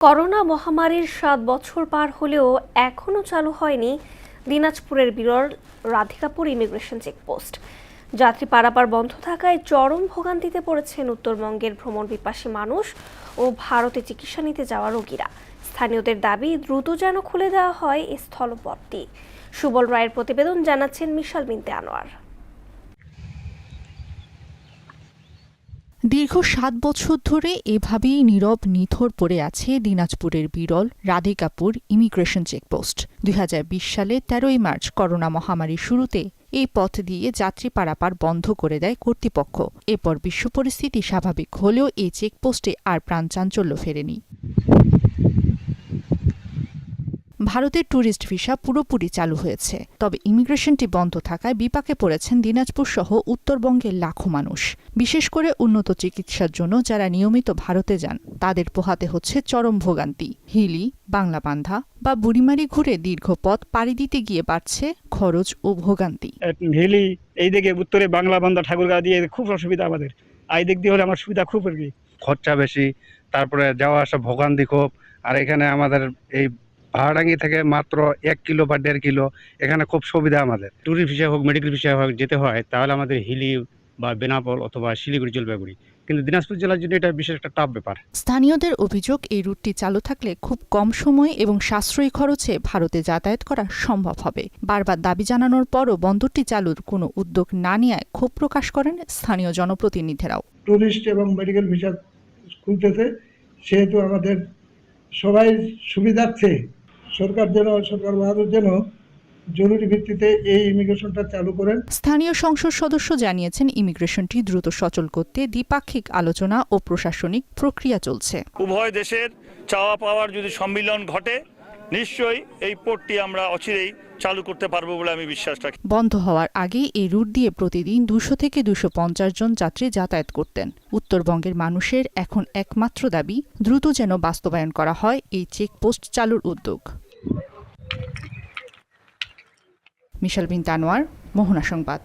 Corona মহামারীর ৭ বছর পার হলেও এখনও চালু হয়নি দিনাজপুরের বিরল রাধিকাপুর ইমিগ্রেশন চেকপোস্ট। যাত্রী পারাপার বন্ধ থাকায় চরম ভোগান্তিতে পড়েছেন উত্তরবঙ্গের ভ্রমণ পিপাসী মানুষ ও ভারতে চিকিৎসা নিতে যাওয়া রোগীরা। স্থানীয়দের দাবি দ্রুত যেন খুলে দেওয়া হয় এই স্থলপথটি। সুবল রায়ের প্রতিবেদন, জানাচ্ছেন মিশাল বিনতে আনোয়ার। দীর্ঘ ৭ বছর ধরে এভাবেই নীরব নিথর পড়ে আছে দিনাজপুরের বিরল রাধিকাপুর ইমিগ্রেশন চেকপোস্ট। ২০২০ সালে ১৩ই মার্চ করোনা মহামারীর শুরুতে এই পথ দিয়ে যাত্রী পারাপার বন্ধ করে দেয় কর্তৃপক্ষ। এরপর বিশ্ব পরিস্থিতি স্বাভাবিক হলেও এই চেকপোস্টে আর প্রাণচাঞ্চল্য ফেরেনি। ভারতের ট্যুরিস্ট ভিসা পুরোপুরি চালু হয়েছে, তবে ইমিগ্রেশনটি বন্ধ থাকায় বিপাকে পড়েছেন দিনাজপুর সহ উত্তরবঙ্গের লাখো মানুষ। বিশেষ করে উন্নত চিকিৎসার জন্য যারা নিয়মিত ভারতে যান তাদের পোহাতে হচ্ছে চরম ভোগান্তি। হিলি, বাংলাবান্ধা বা বুড়িমারি ঘুরে দীর্ঘ পথ পাড়ি দিতে গিয়ে বাড়ছে খরচ ও ভোগান্তি। হিলি এই দিকে উত্তরে বাংলাবান্ধা ঠাকুরগাঁও দিয়ে খুব অসুবিধা আমাদের। এই দিক দিয়ে হলে আমার সুবিধা খুব আর কি। খরচা বেশি, তারপরে যাওয়া আসা ভোগান্তি খুব। আর এখানে আমাদের এই ভাড়াডাঙ্গি থেকে মাত্র ১ কিলো বা ১.৫ কিলো, এখানে খুব সুবিধা আমাদের। ট্যুরিস্ট ভিসা হোক, মেডিকেল ভিসা হোক, যেতে হয় তাহলে আমাদের হিলি বা বেনাপোল অথবা শিলিগুড়ি, জলপাইগুড়ি। কিন্তু দিনাজপুর জেলার জন্য এটা বিশেষ একটা টাফ ব্যাপার। স্থানীয়দের অভিযোগ, এই রুটটি চালু থাকলে খুব কম সময়ে এবং সাশ্রয়ী খরচে ভারতে যাতায়াত করা সম্ভব হবে। বারবার দাবি জানানোর পরও বন্দরটি চালুর কোনো উদ্যোগ না নেওয়ায় ক্ষোভ প্রকাশ করেন স্থানীয় জনপ্রতিনিধিরাও। টুরিস্ট এবং মেডিকেল ভিসা খুলতেছে, সেহেতু আমাদের সবাই সুবিধার্থে সরকার বাহাদুর যেন জরুরি ভিত্তিতে এই ইমিগ্রেশনটা চালু করেন। স্থানীয় সংসদ সদস্য জানিয়েছেন, ইমিগ্রেশনটি দ্রুত সচল করতে দ্বিপাক্ষিক আলোচনা ও প্রশাসনিক প্রক্রিয়া চলছে। উভয় দেশের চাওয়া পাওয়ার যদি সম্মিলন ঘটে, নিশ্চয়ই এই পোর্টটি আমরা অচিরেই চালু করতে পারবো বলে আমি বিশ্বাস রাখি। বন্ধ হওয়ার আগেই এই রুট দিয়ে প্রতিদিন ২০০ থেকে ২৫০ জন যাত্রী যাতায়াত করতেন। উত্তরবঙ্গের মানুষের এখন একমাত্র দাবি, দ্রুত যেন বাস্তবায়ন করা হয় এই চেকপোস্ট চালুর উদ্যোগ। মিশাল বিনতে আনোয়ার, মোহনা সংবাদ।